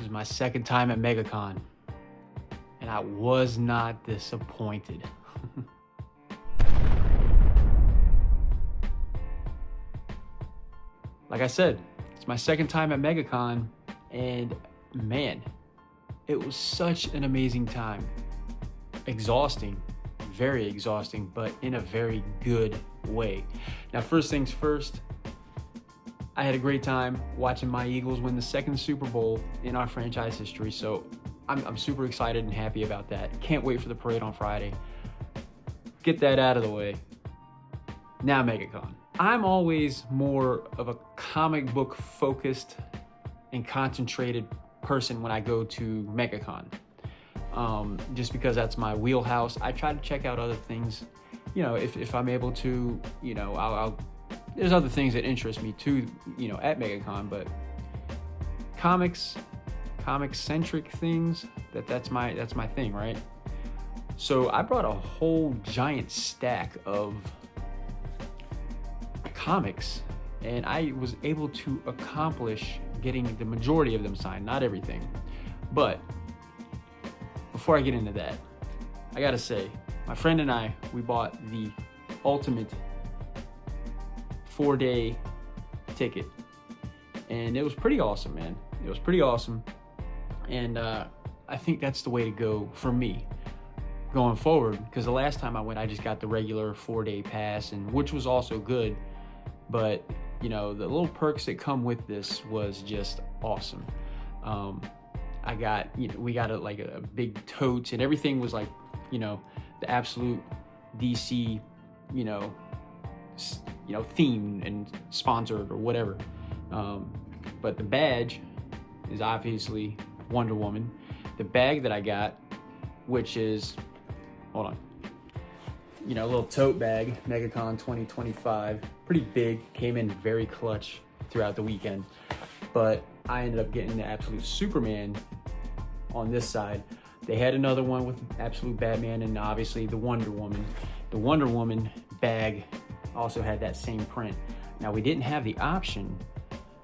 was my second time at MegaCon, and I was not disappointed. Like I said, it's my second time at MegaCon, and man, it was such an amazing time. Exhausting, very exhausting, but in a very good way. Now, first things first, I had a great time watching my Eagles win the second Super Bowl in our franchise history, so I'm super excited and happy about that. Can't wait for the parade on Friday. Get that out of the way. Now, MegaCon. I'm always more of a comic book focused and concentrated person when I go to MegaCon. Just because that's my wheelhouse. I try to check out other things, you know, if I'm able to, you know, I'll there's other things that interest me too, you know, at MegaCon, but comic-centric things, that's my thing, right? So I brought a whole giant stack of comics, and I was able to accomplish getting the majority of them signed, not everything. But before I get into that, I gotta say, my friend and I, we bought the ultimate 4-day ticket, and it was pretty awesome, man. It was pretty awesome, and I think that's the way to go for me going forward, because the last time I went, I just got the regular 4-day pass, and which was also good, but you know, the little perks that come with this was just awesome. I got, you know, we got like a big tote, and everything was like, you know, the absolute DC, you know, themed and sponsored or whatever. But the badge is obviously Wonder Woman. The bag that I got, which is, hold on, you know, a little tote bag, MegaCon 2025, pretty big, came in very clutch throughout the weekend. But I ended up getting the absolute Superman on this side. They had another one with absolute Batman, and obviously the Wonder Woman. The Wonder Woman bag also had that same print. Now, we didn't have the option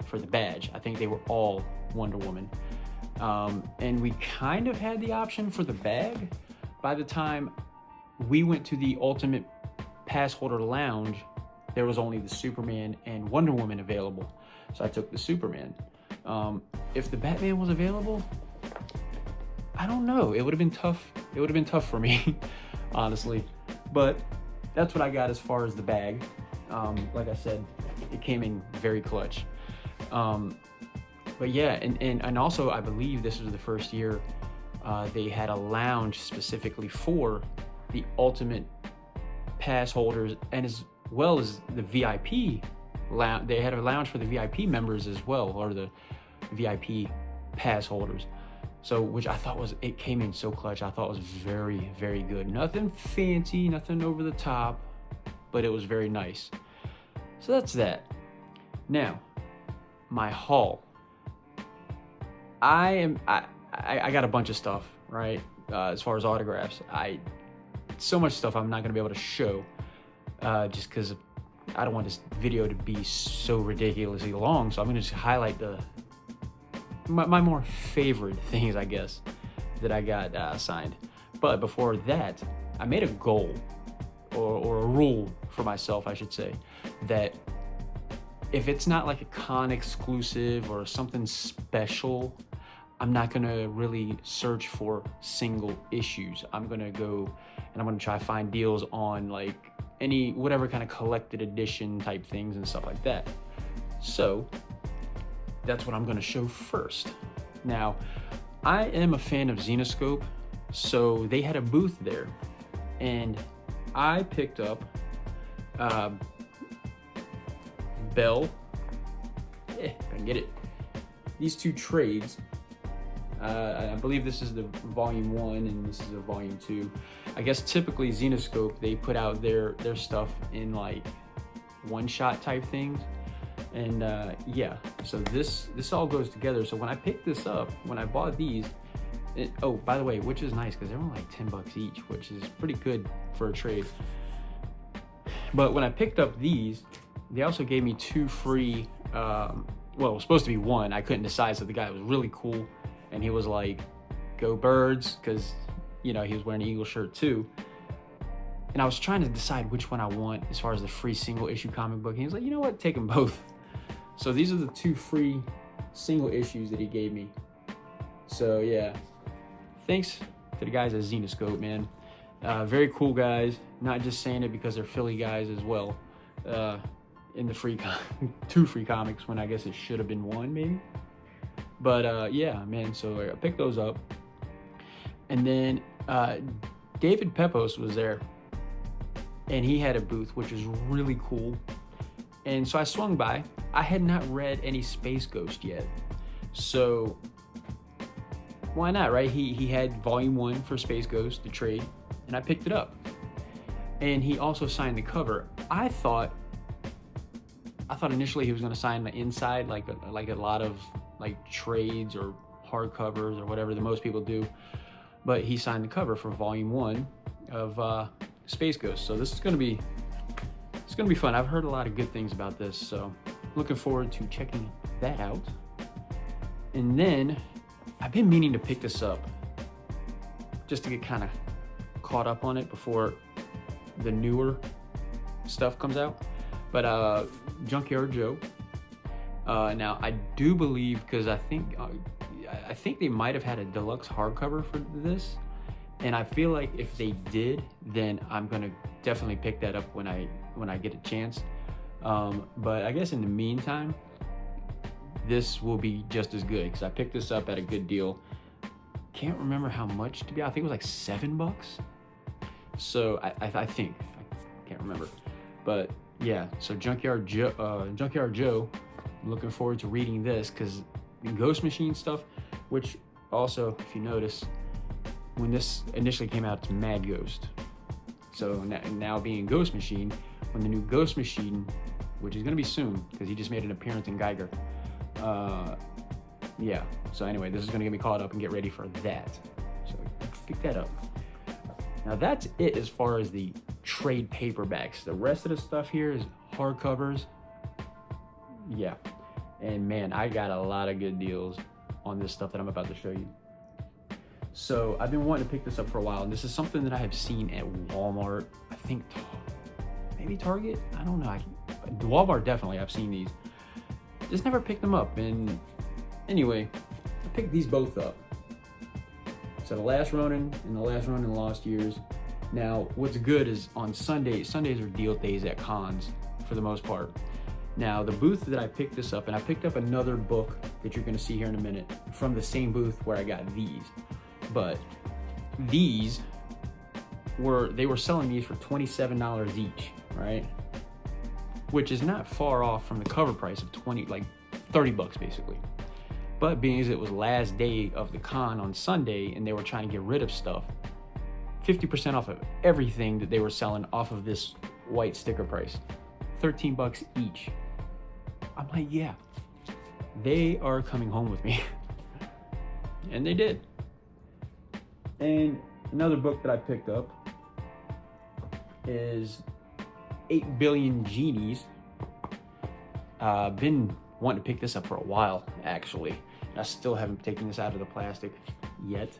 for the badge. I think they were all Wonder Woman. And we kind of had the option for the bag. By the time we went to the Ultimate Pass Holder Lounge, there was only the Superman and Wonder Woman available. So I took the Superman. If the Batman was available, I don't know. It would have been tough. It would have been tough for me, honestly. But that's what I got as far as the bag. Like I said, it came in very clutch. But yeah, and also I believe this was the first year they had a lounge specifically for the Ultimate Pass holders, and as well as the VIP lounge. They had a lounge for the VIP members as well, or the VIP pass holders. So, which I thought was, it came in so clutch. I thought it was very, very good. Nothing fancy, nothing over the top, but it was very nice. So that's that. Now, my haul. I got a bunch of stuff, right? As far as autographs, so much stuff I'm not gonna be able to show, just because I don't want this video to be so ridiculously long. So I'm gonna just highlight my more favorite things, I guess, that I got signed. But before that, I made a goal, or a rule for myself, I should say, that if it's not like a con exclusive or something special, I'm not gonna really search for single issues. I'm gonna go and I'm gonna try to find deals on like whatever kind of collected edition type things and stuff like that. So that's what I'm gonna show first. Now, I am a fan of Zenoscope, so they had a booth there, and I picked up Bell, if I can get it, these two trades. I believe this is the volume 1 and this is the volume 2. I guess typically Zenoscope, they put out their stuff in like one-shot type things. And yeah, so this all goes together. So when I picked this up, when I bought these, oh, by the way, which is nice because they're only like $10 each, which is pretty good for a trade. But when I picked up these, they also gave me 2 free, well, it was supposed to be 1. I couldn't decide, so the guy was really cool and he was like, "Go Birds," because he was wearing an Eagle shirt too. And I was trying to decide which one I want as far as the free single issue comic book. And he was like, "You know what? Take them both." So these are the 2 free single issues that he gave me. So yeah, thanks to the guys at Zenoscope, man. Very cool guys. Not just saying it because they're Philly guys as well. In the 2 free comics, when I guess it should have been 1 maybe. But yeah, man. So I picked those up, and then David Pepos was there, and he had a booth, which was really cool. And so I swung by. I had not read any Space Ghost yet, so why not, right? He had volume 1 for Space Ghost, the trade, and I picked it up. And he also signed the cover. I thought initially he was going to sign the inside, like a lot of like trades or hardcovers or whatever that most people do, but he signed the cover for volume 1 of Space Ghost. So this is going to be fun. I've heard a lot of good things about this, so looking forward to checking that out. And then I've been meaning to pick this up just to get kind of caught up on it before the newer stuff comes out. But Junkyard Joe. Now I do believe, because I think they might have had a deluxe hardcover for this, and I feel like if they did, then I'm gonna definitely pick that up when I get a chance. But I guess in the meantime, this will be just as good because I picked this up at a good deal. Can't remember how much to be. I think it was like $7. So I think I can't remember, but yeah. So Junkyard Joe. I'm looking forward to reading this because Ghost Machine stuff, which also, if you notice, when this initially came out, it's Mad Ghost. So now being Ghost Machine, when the new Ghost Machine, which is going to be soon because he just made an appearance in Geiger. Yeah. So anyway, this is going to get me caught up and get ready for that. So pick that up. Now that's it as far as the trade paperbacks. The rest of the stuff here is hardcovers. Yeah. And man, I got a lot of good deals on this stuff that I'm about to show you. So I've been wanting to pick this up for a while, and this is something that I have seen at Walmart. I think maybe Target. I don't know. Walmart definitely. I've seen these. Just never picked them up. And anyway, I picked these both up. So the Last Ronin and the Last Ronin Lost Years. Now, what's good is on Sundays are deal days at cons for the most part. Now, the booth that I picked this up, and I picked up another book that you're going to see here in a minute from the same booth where I got these. But these they were selling these for $27 each, right? Which is not far off from the cover price of $30 basically. But being as it was last day of the con on Sunday and they were trying to get rid of stuff, 50% off of everything that they were selling off of this white sticker price, $13 each. I'm like, yeah, they are coming home with me. And they did. And another book that I picked up is 8 Billion Genies. Been wanting to pick this up for a while, actually. I still haven't taken this out of the plastic yet.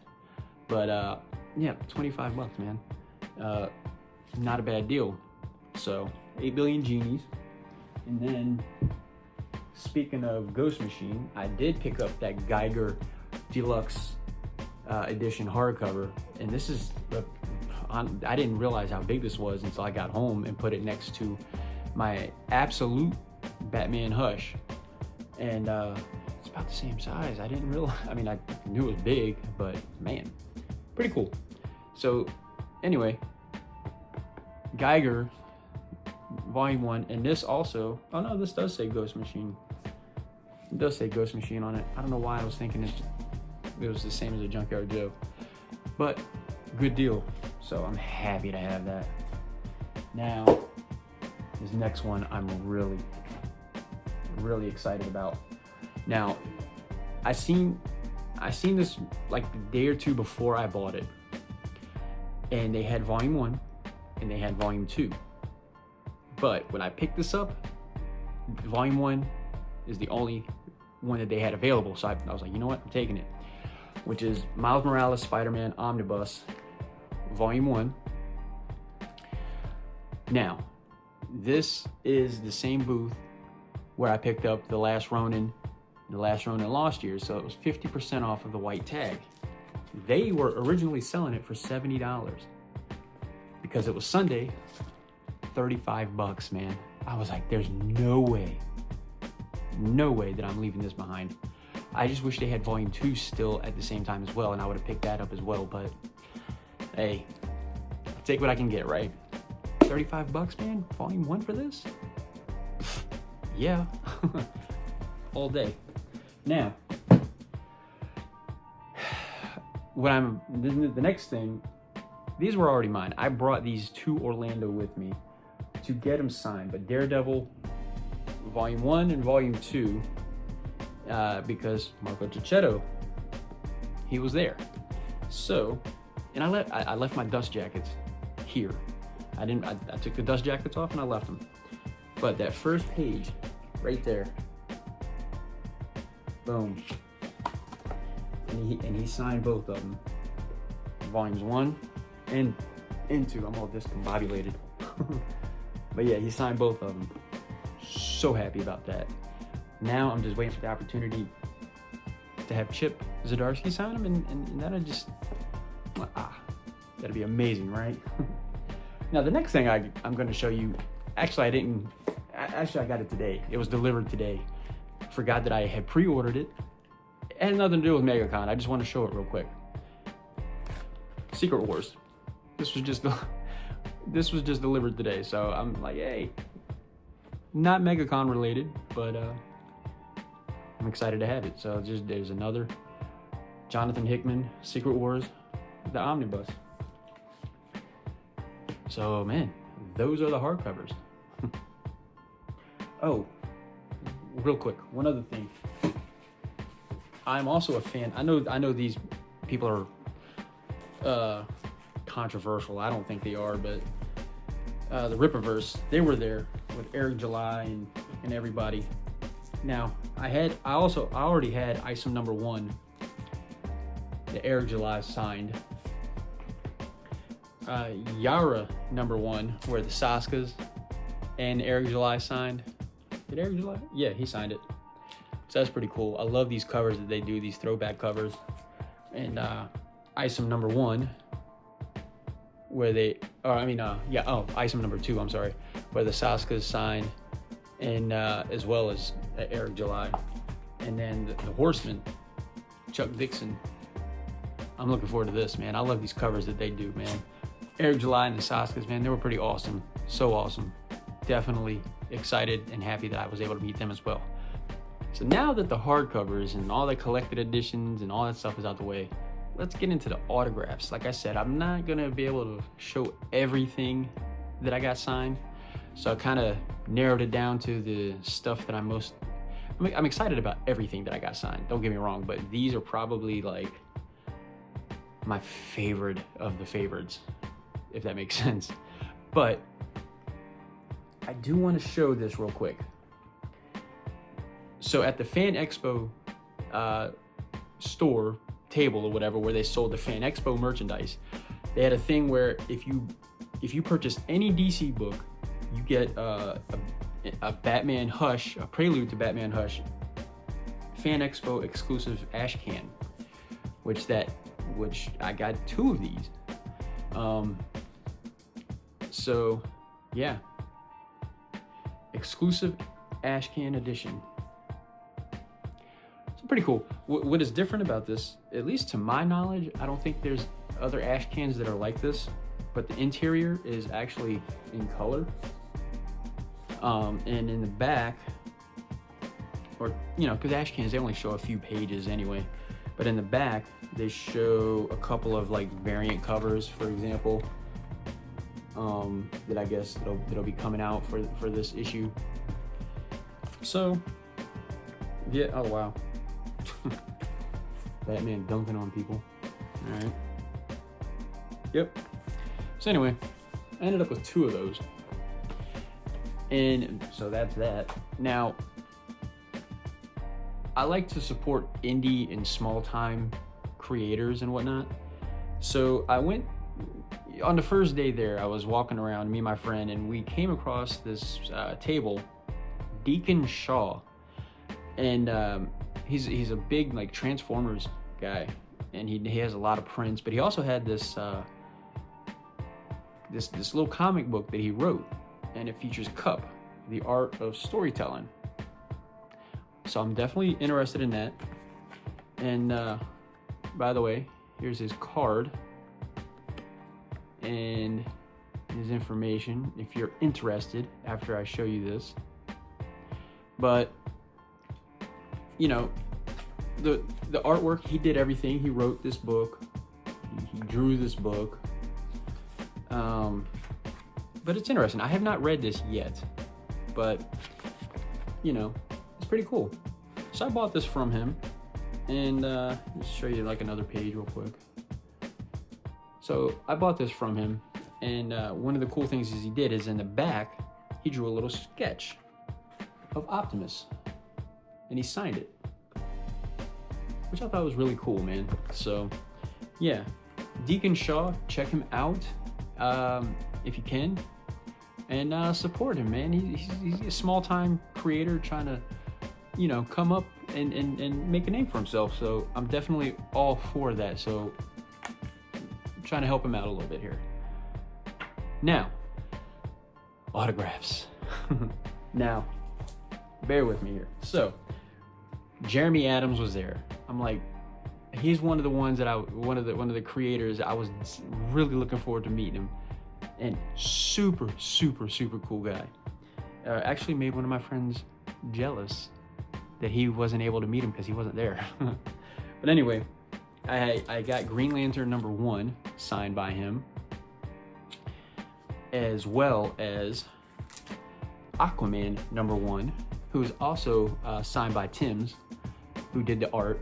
But yeah, $25, man. Not a bad deal. So 8 Billion Genies. And then, speaking of Ghost Machine, I did pick up that Geiger Deluxe edition hardcover, and this is I didn't realize how big this was until I got home and put it next to my absolute Batman Hush, and it's about the same size. I didn't realize. I mean, I knew it was big, but man, pretty cool. So anyway, Geiger Volume 1, and this also, oh no, this does say Ghost Machine. It does say Ghost Machine on it. I don't know why I was thinking it was the same as a Junkyard Joe, but good deal. So I'm happy to have that. Now, this next one I'm really excited about. Now, I seen this like the day or two before I bought it, and they had Volume 1 and they had Volume 2. But when I picked this up, Volume 1 is the only one that they had available. So I was like, you know what? I'm taking it. which is Miles Morales Spider-Man Omnibus, Volume 1. Now, this is the same booth where I picked up The Last Ronin last year, so it was 50% off of the white tag. They were originally selling it for $70. Because it was Sunday, $35, man. I was like, there's no way that I'm leaving this behind. I just wish they had Volume 2 still at the same time as well, and I would have picked that up as well, but hey, I'll take what I can get, right? $35, man? Volume 1 for this? Yeah. All day. Now, the next thing, these were already mine. I brought these to Orlando with me to get them signed, but Daredevil Volume 1 and Volume 2, because Marco Cicchetto, he was there. So, and I left my dust jackets here. I took the dust jackets off and I left them. But that first page, right there, boom. And he signed both of them. Volumes 1 and 2. I'm all discombobulated. But yeah, he signed both of them. So happy about that. Now I'm just waiting for the opportunity to have Chip Zdarsky sign them, and that'd be amazing, right? Now the next thing I'm going to show you, I got it today. It was delivered today. Forgot that I had pre-ordered it. It had nothing to do with MegaCon. I just want to show it real quick. Secret Wars. This was just delivered today, so I'm like, hey, not MegaCon related, but I'm excited to have it. So there's another Jonathan Hickman Secret Wars, the Omnibus. So man, those are the hardcovers. Oh, real quick, one other thing. I'm also a fan. I know these people are controversial. I don't think they are, but the Rippaverse, they were there with Eric July and everybody. Now I already had Isom #1, the Eric July signed. Yara #1, where the Saskas and Eric July signed. Did Eric July? Yeah, he signed it. So that's pretty cool. I love these covers that they do, these throwback covers. And Isom #1, where Isom #2, I'm sorry, where the Saskas signed, and as well as Eric July. And then the Horseman, Chuck Dixon. I'm looking forward to this, man. I love these covers that they do, man. Eric July and the Saskas, man, they were pretty awesome. So awesome. Definitely excited and happy that I was able to meet them as well. So now that the hardcovers and all the collected editions and all that stuff is out the way, let's get into the autographs. Like I said, I'm not gonna be able to show everything that I got signed. So I kind of narrowed it down to the stuff that I'm excited about everything that I got signed. Don't get me wrong, but these are probably like my favorite of the favorites, if that makes sense. But I do want to show this real quick. So at the Fan Expo store table or whatever, where they sold the Fan Expo merchandise, they had a thing where if you purchase any DC book, you get a Batman Hush, a prelude to Batman Hush, Fan Expo exclusive ash can, which I got 2 of these. So yeah, exclusive ash can edition. So pretty cool. What is different about this, at least to my knowledge, I don't think there's other ash cans that are like this, but the interior is actually in color. And in the back, or because ash cans, they only show a few pages anyway, but in the back they show a couple of like variant covers, for example, that I guess that'll be coming out for this issue. So yeah, oh wow. Batman dunking on people. All right. Yep. So anyway, I ended up with 2 of those. And so that's that. Now, I like to support indie and small time creators and whatnot. So I went on the first day there. I was walking around, me and my friend, and we came across this table, Deacon Shaw, and he's a big like Transformers guy, and he has a lot of prints, but he also had this this little comic book that he wrote, and it features Cup, the art of storytelling. So I'm definitely interested in that. And by the way, here's his card and his information if you're interested after I show you this. But you know, the artwork, he did everything. He wrote this book, he drew this book, but it's interesting. I have not read this yet, but you know, it's pretty cool. So I bought this from him, and just show you like another page real quick. So I bought this from him, and one of the cool things he did is in the back, he drew a little sketch of Optimus, and he signed it, which I thought was really cool, man. So yeah, Deacon Shaw, check him out if you can, and support him, man. He's a small-time creator trying to, you know, come up and make a name for himself. So I'm definitely all for that. So I'm trying to help him out a little bit here. Now, autographs. Now, bear with me here. So Jeremy Adams was there. I'm like, he's one of the ones that one of the creators I was really looking forward to meeting him, and super cool guy. Actually made one of my friends jealous that he wasn't able to meet him because he wasn't there. But anyway, I got Green Lantern #1 signed by him, as well as Aquaman #1, who is also signed by Tim's, who did the art,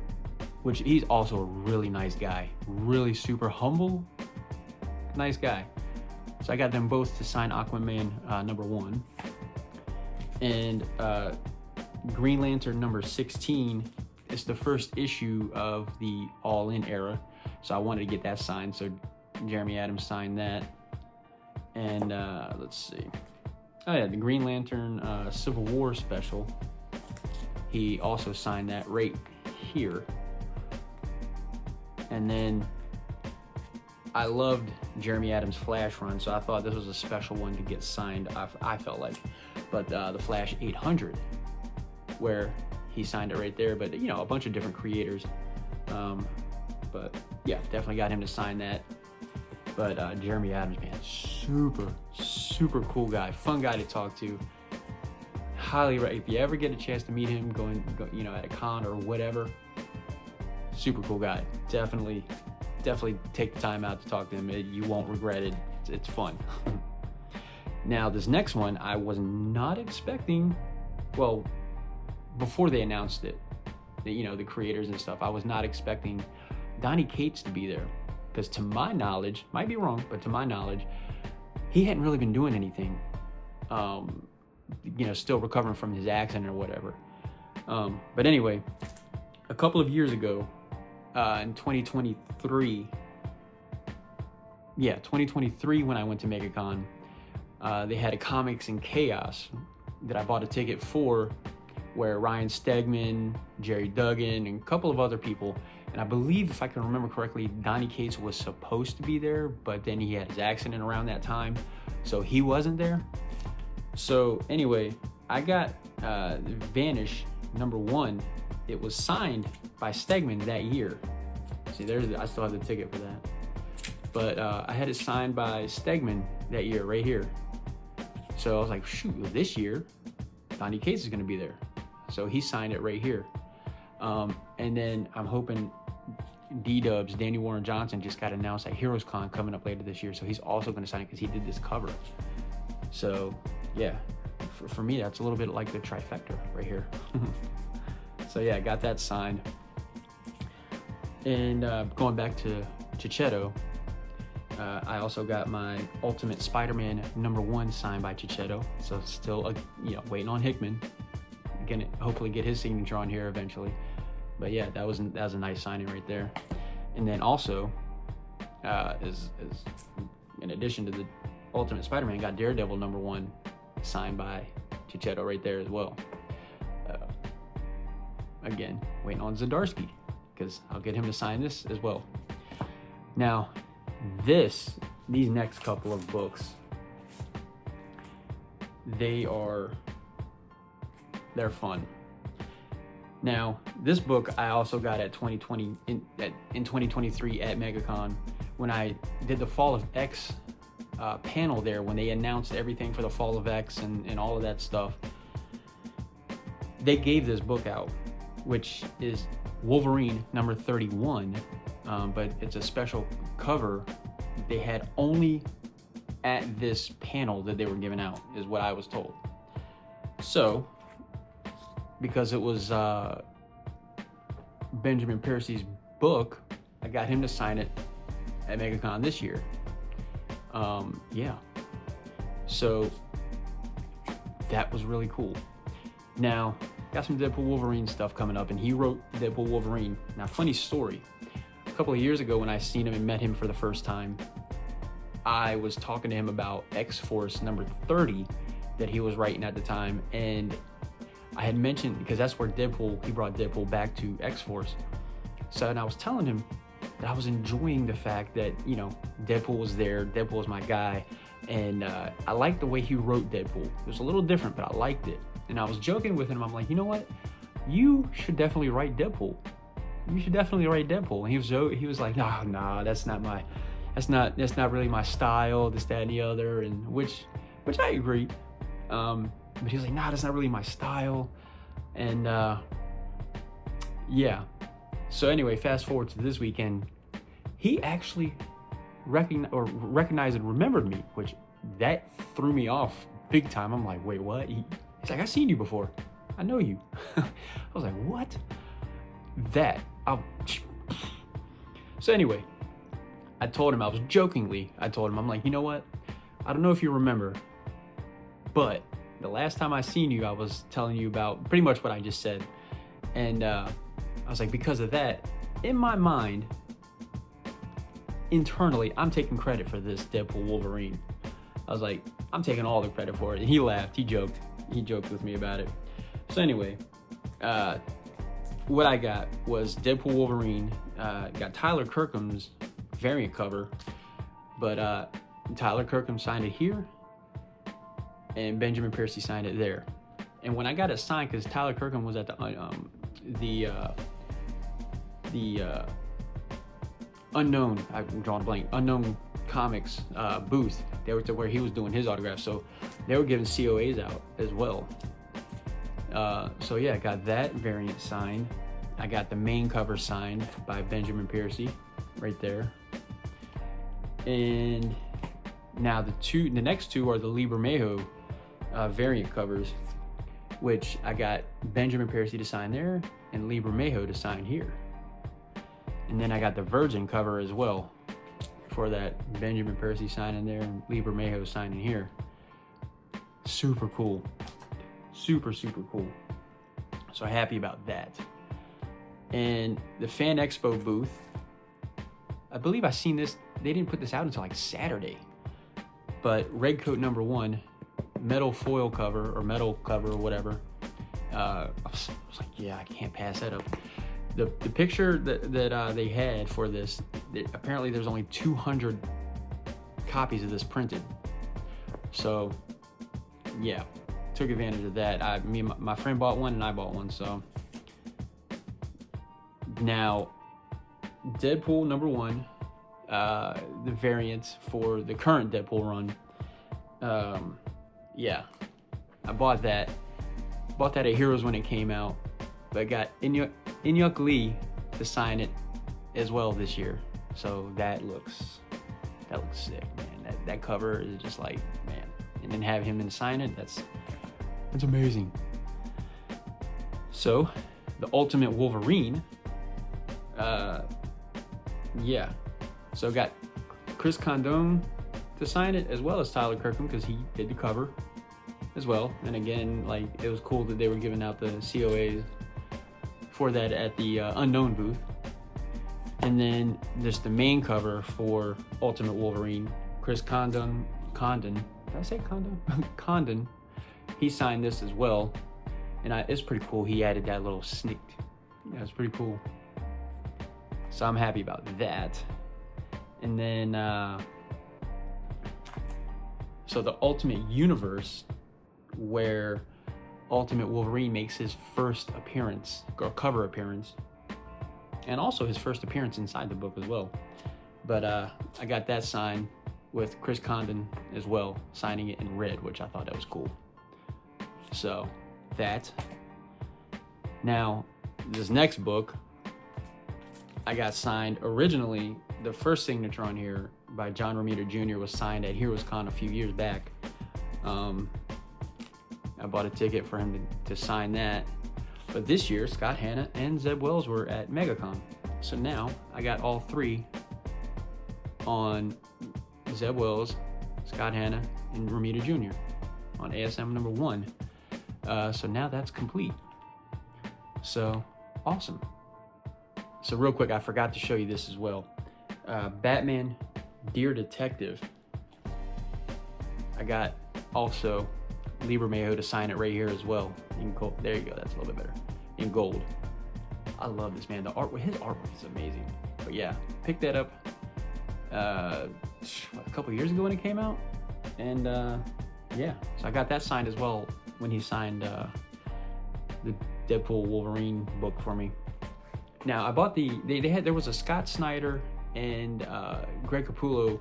which he's also a really nice guy, really super humble, nice guy. So I got them both to sign Aquaman #1, and Green Lantern #16 is the first issue of the All-In era, so I wanted to get that signed. So Jeremy Adams signed that, and let's see. Oh yeah, the Green Lantern Civil War special. He also signed that right here. And then I loved Jeremy Adams' Flash run, so I thought this was a special one to get signed. I felt like, but the Flash 800, where he signed it right there. But you know, a bunch of different creators. But yeah, definitely got him to sign that. But Jeremy Adams, man, super cool guy, fun guy to talk to. Highly, if you ever get a chance to meet him, go you know, at a con or whatever, super cool guy. Definitely take the time out to talk to him. You won't regret it. It's fun. Now this next one, I was not expecting. Well, before they announced it, you know, the creators and stuff, I was not expecting Donny Cates to be there, because to my knowledge, might be wrong, but to my knowledge, he hadn't really been doing anything. You know, still recovering from his accident or whatever. But anyway, a couple of years ago, in 2023, when I went to MegaCon, they had a Comics in Chaos that I bought a ticket for, where Ryan Stegman, Jerry Duggan, and a couple of other people, and I believe, if I can remember correctly, Donny Cates was supposed to be there, but then he had his accident around that time, so he wasn't there. So anyway, I got Vanish #1. It was signed by Stegman that year. See, I still have the ticket for that. But I had it signed by Stegman that year, right here. So I was like, shoot, this year, Donny Cates is gonna be there. So he signed it right here. And then I'm hoping D-Dubs, Danny Warren Johnson, just got announced at Heroes Con coming up later this year. So he's also gonna sign it because he did this cover. So yeah, for me, that's a little bit like the trifecta right here. So yeah, I got that signed. And going back to Chichetto, I also got my Ultimate Spider-Man #1 signed by Chichetto. So still, you know, waiting on Hickman. Gonna hopefully get his signature on here eventually. But yeah, that was a nice signing right there. And then also, is in addition to the Ultimate Spider-Man, got Daredevil #1 signed by Chichetto right there as well. Again, waiting on Zdarsky, because I'll get him to sign this as well. Now, these next couple of books, they're fun. Now, this book I also got at 2020 in 2023 at MegaCon when I did the Fall of X panel there, when they announced everything for the Fall of X and all of that stuff. They gave this book out, which is Wolverine #31, but it's a special cover they had only at this panel that they were giving out, is what I was told. So, because it was Benjamin Percy's book, I got him to sign it at MegaCon this year. Yeah. So, that was really cool. Now, got some Deadpool Wolverine stuff coming up, and he wrote Deadpool Wolverine. Now, funny story. A couple of years ago when I seen him and met him for the first time, I was talking to him about X-Force #30 that he was writing at the time, and I had mentioned, because that's where he brought Deadpool back to X-Force. So, and I was telling him that I was enjoying the fact that, you know, Deadpool was there, Deadpool was my guy, and I liked the way he wrote Deadpool. It was a little different, but I liked it. And I was joking with him, I'm like, you know what? You should definitely write Deadpool. You should definitely write Deadpool. And he was like, nah, that's not really my style, this, that, and the other, and which I agree. But he was like, nah, that's not really my style. And yeah. So anyway, fast forward to this weekend, he actually recognized and remembered me, which that threw me off big time. I'm like, wait, what? He's like, I've seen you before. I know you. I was like, what? So anyway, I told him, I'm like, you know what? I don't know if you remember, but the last time I seen you, I was telling you about pretty much what I just said. And I was like, because of that, in my mind, internally, I'm taking credit for this Deadpool Wolverine. I was like, I'm taking all the credit for it. And he laughed, he joked with me about it. So anyway, what I got was Deadpool Wolverine, got Tyler Kirkham's variant cover, but Tyler Kirkham signed it here, and Benjamin Percy signed it there. And when I got it signed, because Tyler Kirkham was at the Unknown, I'm drawing a blank, Unknown Comics booth, they were to where he was doing his autograph, so they were giving COAs out as well. So yeah, I got that variant signed. I got the main cover signed by Benjamin Percy right there. And now the next two are the Lee Bermejo variant covers, which I got Benjamin Percy to sign there and Lee Bermejo to sign here. And then I got the Virgin cover as well, for that Benjamin Percy signing there and Lee Bermejo signing here. Super cool. Super, super cool. So happy about that. And the Fan Expo booth, I believe I seen this, they didn't put this out until like Saturday, but Redcoat #1, metal foil cover or metal cover or whatever. I was like, yeah, I can't pass that up. The picture that they had for this, apparently there's only 200 copies of this printed. So yeah, took advantage of that. Me and my friend bought one and I bought one. So now Deadpool #1, the variants for the current Deadpool run. Yeah, I bought that at Heroes when it came out, but I got Inyuk Lee to sign it as well this year. So that looks sick, man. That cover is just like, man. And then have him in sign it, that's amazing. So the Ultimate Wolverine, yeah. So got Chris Condon to sign it, as well as Tyler Kirkham, because he did the cover as well. And again, like, it was cool that they were giving out the COAs for that at the Unknown booth. And then there's the main cover for Ultimate Wolverine. Chris Condon, did I say Condon? Condon, he signed this as well. And it's pretty cool. He added that little sneak. Yeah, it's pretty cool. So I'm happy about that. And then, so the Ultimate Universe, where Ultimate Wolverine makes his first appearance, or cover appearance, and also his first appearance inside the book as well. But I got that signed with Chris Condon as well, signing it in red, which I thought that was cool. So that. Now, this next book, I got signed originally. The first signature on here by John Romita Jr. was signed at Heroes Con a few years back. I bought a ticket for him to sign that. But this year, Scott Hanna and Zeb Wells were at MegaCon. So now I got all three on Zeb Wells, Scott Hanna, and Romita Jr. on ASM number 1. So now that's complete. So awesome. So real quick, I forgot to show you this as well. Batman Dear Detective. I got also Lee Bermejo to sign it right here as well. In gold. There you go, that's a little bit better. In gold. I love this, man. His artwork is amazing. But yeah, picked that up a couple years ago when it came out. And yeah, so I got that signed as well when he signed the Deadpool Wolverine book for me. Now I bought there was a Scott Snyder and Greg Capullo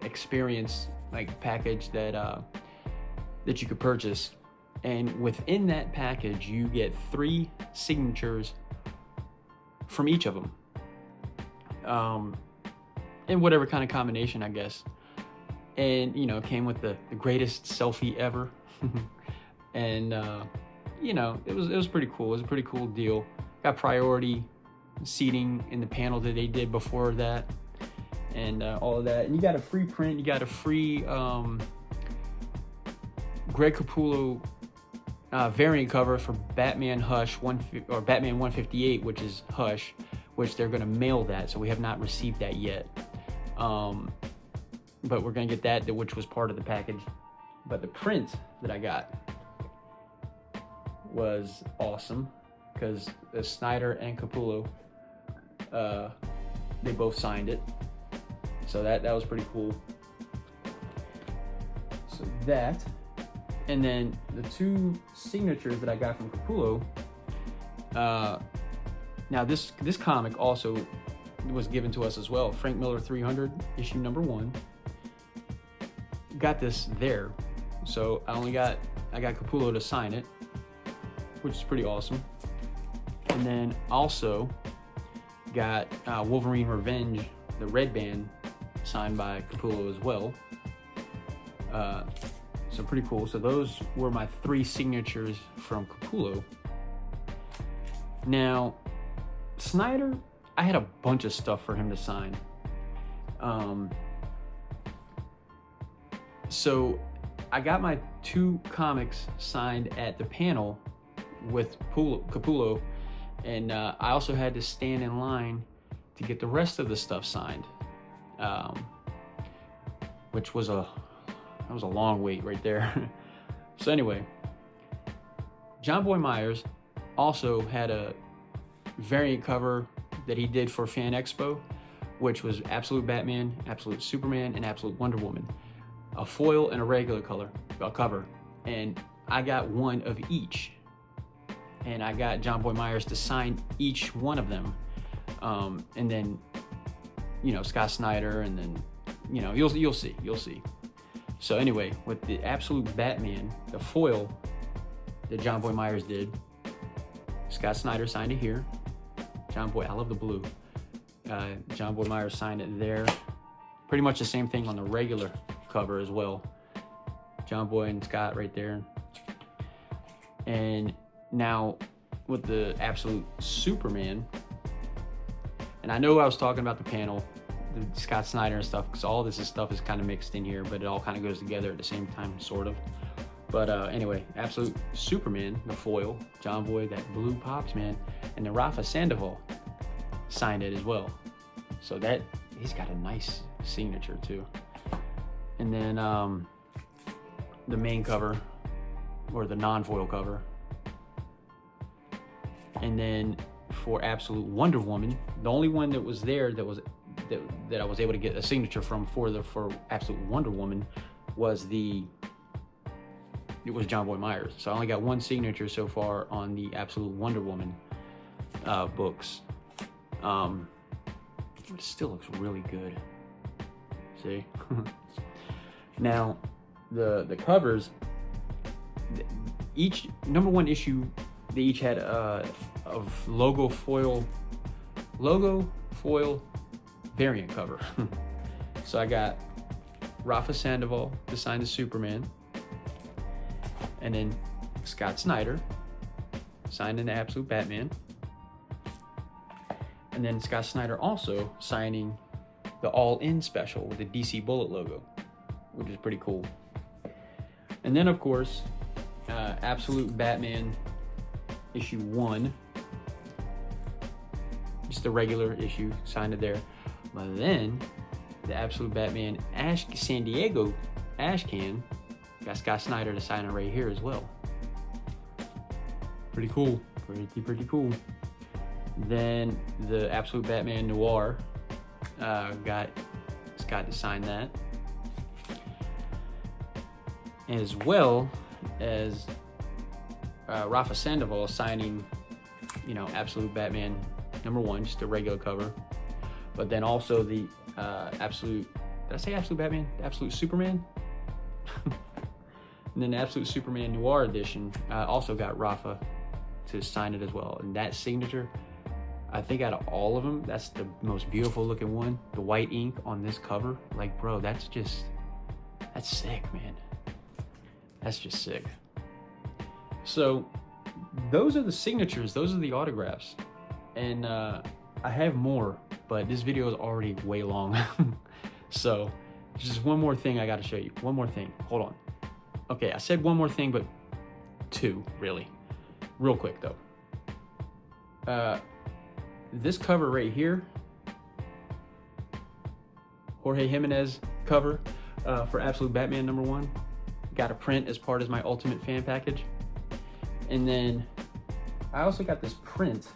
experience like package that you could purchase, and within that package you get 3 signatures from each of them, in whatever kind of combination, I guess. And you know, it came with the greatest selfie ever. And you know, it was pretty cool. It was a pretty cool deal. Got priority seating in the panel that they did before that, and all of that. And you got a free print. You got a free Greg Capullo variant cover for Batman Hush or Batman 158, which is Hush, which they're gonna mail that. So we have not received that yet. But we're gonna get that, which was part of the package. But the print that I got was awesome, because Snyder and Capullo, they both signed it. So that was pretty cool. So that, and then the 2 signatures that I got from Capullo. Now this comic also was given to us as well. Frank Miller 300, issue number 1. Got this there. So I got Capullo to sign it, which is pretty awesome. And then also got Wolverine Revenge, the red band, signed by Capullo as well. So pretty cool. So those were my 3 signatures from Capullo. Now, Snyder, I had a bunch of stuff for him to sign. So I got my 2 comics signed at the panel with Capullo, and I also had to stand in line to get the rest of the stuff signed, which was a long wait right there. So anyway, John Boy Myers also had a variant cover that he did for Fan Expo, which was Absolute Batman, Absolute Superman, and Absolute Wonder Woman, a foil and a regular cover, and I got one of each. And I got John Boy Myers to sign each one of them. And then, you know, Scott Snyder, and then, you know, you'll see. So anyway, with the Absolute Batman, the foil that John Boy Myers did, Scott Snyder signed it here. John Boy, I love the blue. John Boy Myers signed it there. Pretty much the same thing on the regular cover as well. John Boy and Scott right there. And now with the Absolute Superman, and I know I was talking about the panel, the Scott Snyder and stuff, because all this stuff is kind of mixed in here, but it all kind of goes together at the same time, sort of. But anyway, Absolute Superman, the foil, John Boy, that blue pops, man, and the Rafa Sandoval. signed it as well. So that, he's got a nice signature too. And then the main cover, or the non-foil cover. And then for Absolute Wonder Woman, the only one that was there that was that I was able to get a signature from for Absolute Wonder Woman was it was John Boy Myers. So I only got one signature so far on the Absolute Wonder Woman books. It still looks really good. See? Now, the covers, each number one issue, they each had a logo foil variant cover. So I got Rafa Sandoval to sign the Superman, and then Scott Snyder signing the Absolute Batman, and then Scott Snyder also signing the All In special with the DC Bullet logo, which is pretty cool. And then of course, Absolute Batman issue 1, just a regular issue, signed it there. But then the Absolute Batman San Diego Ash Can got Scott Snyder to sign it right here as well. Pretty cool, pretty cool. Then the Absolute Batman Noir got Scott to sign that, as well as Rafa Sandoval signing, Absolute Batman #1, just a regular cover. But then also the Absolute, did I say Absolute Batman? Absolute Superman? And then the Absolute Superman Noir edition also got Rafa to sign it as well. And that signature, I think out of all of them, that's the most beautiful looking one. The white ink on this cover, like, bro, that's sick, man. That's just sick. So those are the signatures, those are the autographs. And I have more, but this video is already way long. So just one more thing I gotta show you. One more thing, hold on. Okay, I said one more thing, but two, really. Real quick though. This cover right here, Jorge Jimenez cover for Absolute Batman #1, got a print as part of my Ultimate Fan package. And then I also got this print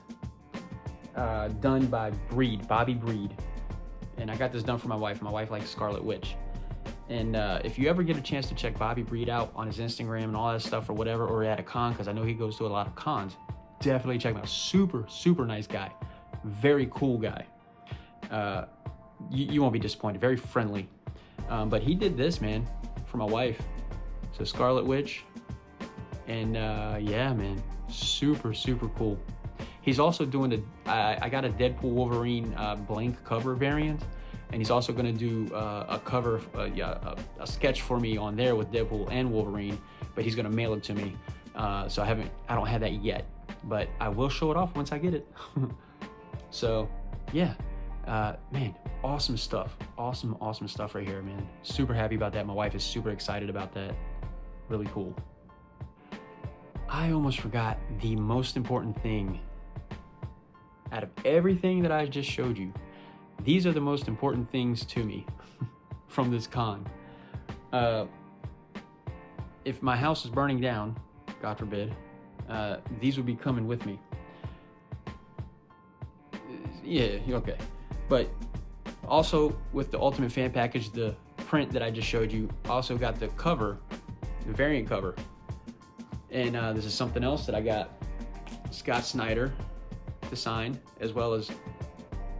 done by Bobby Breed. And I got this done for my wife. My wife likes Scarlet Witch. And if you ever get a chance to check Bobby Breed out on his Instagram and all that stuff or whatever, or at a con, because I know he goes to a lot of cons, definitely check him out. Super, super nice guy. Very cool guy. You won't be disappointed. Very friendly. But he did this, man, for my wife. So Scarlet Witch. And yeah, man, super, super cool. He's also doing I got a Deadpool Wolverine blank cover variant, and he's also going to do a cover, a sketch for me on there with Deadpool and Wolverine, but he's going to mail it to me. So I don't have that yet, but I will show it off once I get it. So yeah, man, awesome stuff. Awesome stuff right here, man. Super happy about that. My wife is super excited about that. Really cool. I almost forgot the most important thing. Out of everything that I just showed you, these are the most important things to me from this con. If my house is burning down, God forbid, these would be coming with me. Yeah, okay. But also with the Ultimate Fan package, the print that I just showed you, also got the cover, the variant cover. And this is something else that I got Scott Snyder to sign, as well as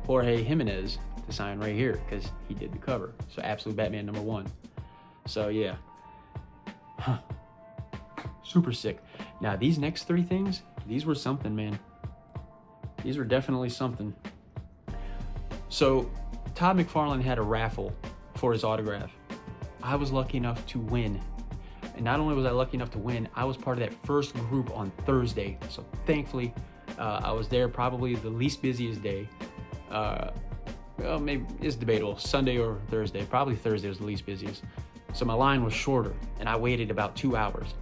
Jorge Jimenez to sign right here, because he did the cover. So Absolute Batman #1. So yeah. Super sick. Now these next three things, these were something, man. These were definitely something. So Todd McFarlane had a raffle for his autograph. I was lucky enough to win. And not only was I lucky enough to win, I was part of that first group on Thursday. So thankfully, I was there probably the least busiest day. Well, maybe it's debatable, Sunday or Thursday. Probably Thursday was the least busiest. So my line was shorter, and I waited about 2 hours.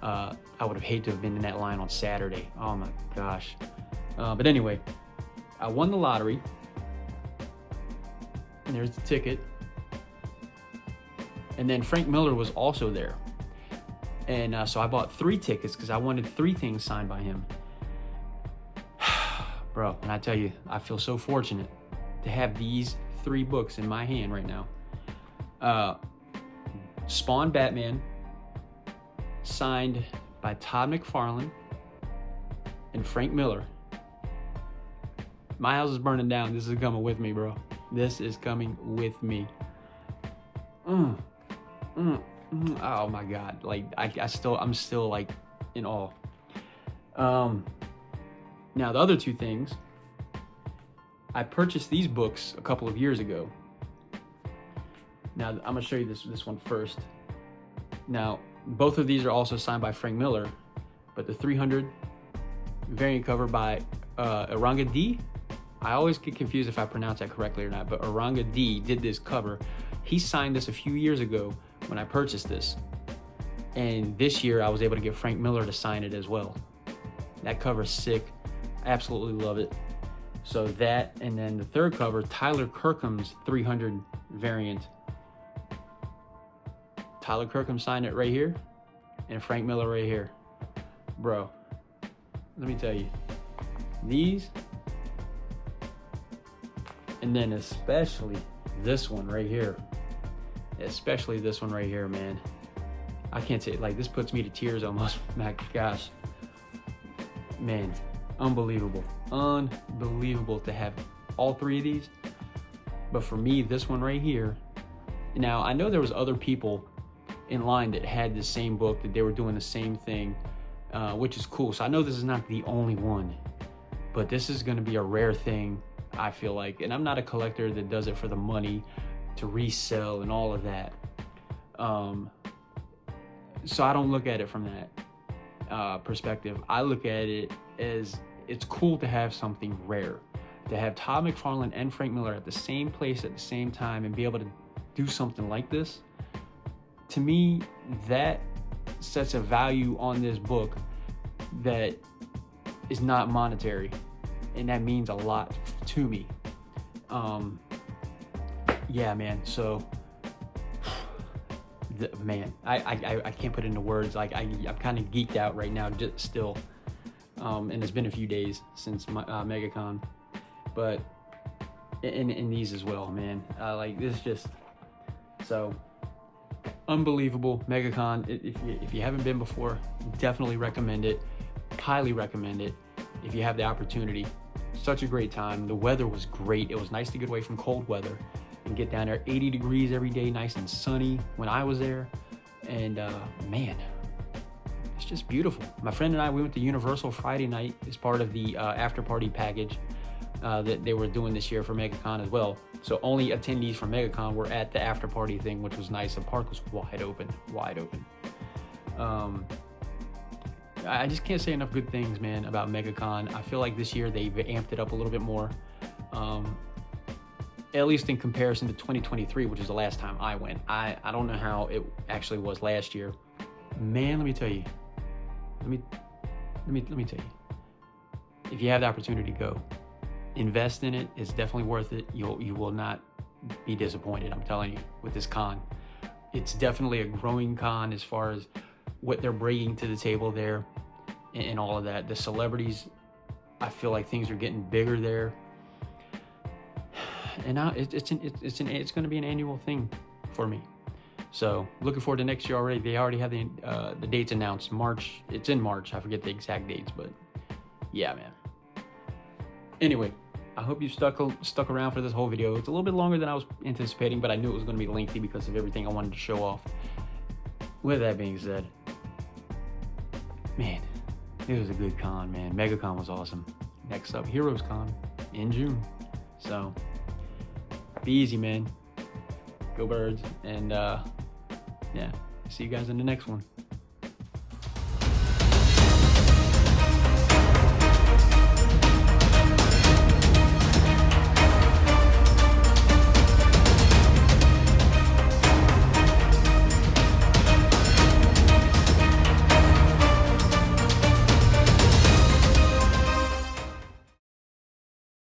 I would have hated to have been in that line on Saturday. Oh my gosh. But anyway, I won the lottery, and there's the ticket. And then Frank Miller was also there. And so I bought 3 tickets because I wanted 3 things signed by him. Bro, and I tell you, I feel so fortunate to have these 3 books in my hand right now. Spawn Batman, signed by Todd McFarlane and Frank Miller. My house is burning down. This is coming with me, bro. This is coming with me. Oh my God. Like I'm still like in awe. Now the other 2 things, I purchased these books a couple of years ago. Now I'm gonna show you this one first. Now both of these are also signed by Frank Miller, but the 300 variant cover by Aranga D. I always get confused if I pronounce that correctly or not, but Aranga D did this cover. He signed this a few years ago when I purchased this. And this year I was able to get Frank Miller to sign it as well. That cover's sick. I absolutely love it. So that, and then the third cover, Tyler Kirkham's 300 variant. Tyler Kirkham signed it right here, and Frank Miller right here. Bro, let me tell you, these, and then especially this one right here. Especially this one right here, man. I can't say it, like, this puts me to tears almost. My gosh. Man, unbelievable. Unbelievable to have all 3 of these. But for me, this one right here. Now, I know there was other people in line that had the same book, that they were doing the same thing, which is cool. So I know this is not the only one, but this is gonna be a rare thing, I feel like. And I'm not a collector that does it for the money, to resell and all of that. So I don't look at it from that perspective. I look at it as it's cool to have something rare, to have Todd McFarlane and Frank Miller at the same place at the same time and be able to do something like this. To me, that sets a value on this book that is not monetary, and that means a lot to me. Yeah, man. So, man, I can't put it into words. Like I'm kind of geeked out right now, just still. And it's been a few days since my MegaCon, but in these as well, man. Like this, just so unbelievable. MegaCon. If you haven't been before, definitely recommend it. Highly recommend it if you have the opportunity. Such a great time. The weather was great. It was nice to get away from cold weather and get down there. 80 degrees every day, nice and sunny when I was there. And man, it's just beautiful. My friend and I, we went to Universal Friday night as part of the after party package that they were doing this year for MegaCon as well. So only attendees from MegaCon were at the after party thing, which was nice. The park was wide open. I just can't say enough good things, man, about MegaCon. I feel like this year they've amped it up a little bit more. At least in comparison to 2023, which is the last time I went. I don't know how it actually was last year. Man, let me tell you. Let me tell you. If you have the opportunity to go, invest in it. It's definitely worth it. You will not be disappointed, I'm telling you, with this con. It's definitely a growing con as far as what they're bringing to the table there and all of that. The celebrities, I feel like things are getting bigger there. And now it's going to be an annual thing for me. So looking forward to next year already. They already have the dates announced. March. It's in March. I forget the exact dates, but yeah, man. Anyway, I hope you stuck around for this whole video. It's a little bit longer than I was anticipating, but I knew it was going to be lengthy because of everything I wanted to show off. With that being said, man, it was a good con, man. MegaCon was awesome. Next up, Heroes Con in June. So be easy, man. Go Birds. And yeah, see you guys in the next one.